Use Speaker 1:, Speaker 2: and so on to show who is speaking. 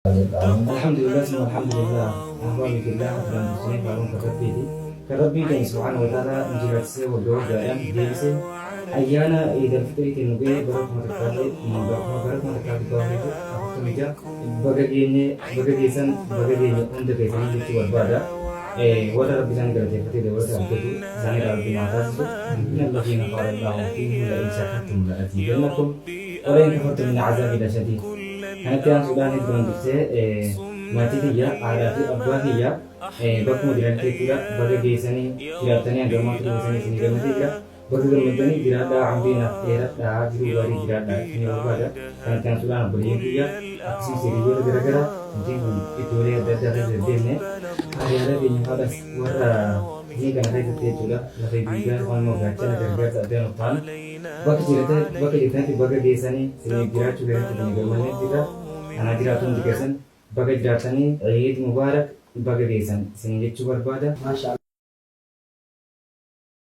Speaker 1: الحمد لله ثم الحمد لله أهوالي في الله أكرم المسلمين بارون كربيتي كربي كان سبحانه وتعالى نجيبت سي والدور دائم ديبسي أيانا إذا الفكرة تنوبي برك ما تكالي برك ما تكالي بارك أخطمجا بغاقيسان عند كيسان جيتي والبادا ولا ربي زاني قرأتي فتي دورة أبدو زاني ربي ما تاسسو إن الذين قال الله فيهم لئن شكرتم لأزيدنكم ولئن كفرتم من عذابي لشديد Kanatti aan Suudaan hedduun dursee maatii kiyya aadaa fi abbaa kiyya bakkuma jiraatee jechuudha. Bakka geessanii jiraatanii hanga ammaatti geessanii isin gammadee jira. Bakka gammadanii jiraadhaa hambee naaf dheeradhaa jiruu gaarii jiraadhaa ni barbaada. Kanatti aan Suudaan obboleeyyan kiyya akkasumas hiriyoota garaagaraa wantiin kun iddoolee adda addaa irra deddeemne hariyaala keenya faadas warra ni kana keessatti jechuudha. Lafa biyyaa waan mogaachana gargaarsa adda nuuf ta'an bakka jirtanitti bakka geessanii isin jiraachuu keessatti isin gammadee jira. Ana jiraatu hundi keessan bakka jiraatanii Eid Mubaarak bakka geessan isin jechuu barbaada.